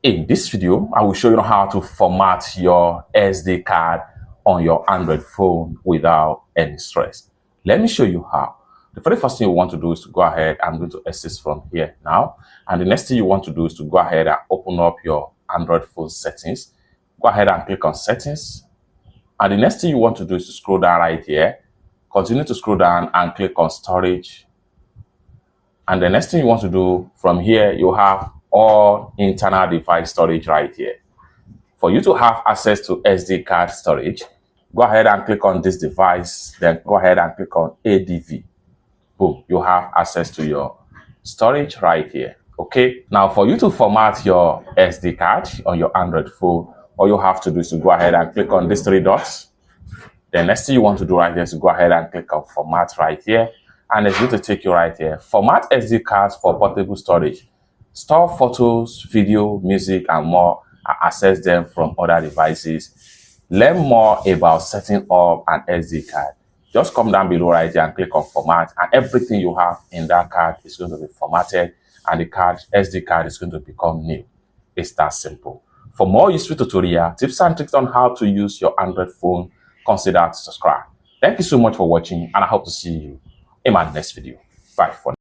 In this video, I will show you how to format your SD card on your Android phone without any stress. Let me show you how. The very first thing you want to do is to go ahead. I'm going to exit from here now. And the next thing you want to do is to go ahead and open up your Android phone settings. Go ahead and click on settings. And the next thing you want to do is to scroll down right here. Continue to scroll down and click on storage. And the next thing you want to do from here, you have all internal device storage right here. For you to have access to SD card storage, go ahead and click on this device, then go ahead and click on ADV. Boom, you have access to your storage right here. Okay, now for you to format your SD card on your Android phone, all you have to do is to go ahead and click on these three dots. The next thing you want to do right here is to go ahead and click on format right here. And it's going to take you right here. Format SD cards for portable storage. Store photos, video, music, and more, and access them from other devices. Learn more about setting up an SD card. Just come down below right here and click on format, and everything you have in that card is going to be formatted, and the SD card is going to become new. It's that simple. For more useful tutorial, tips and tricks on how to use your Android phone, consider to subscribe. Thank you so much for watching, and I hope to see you in my next video. Bye for now.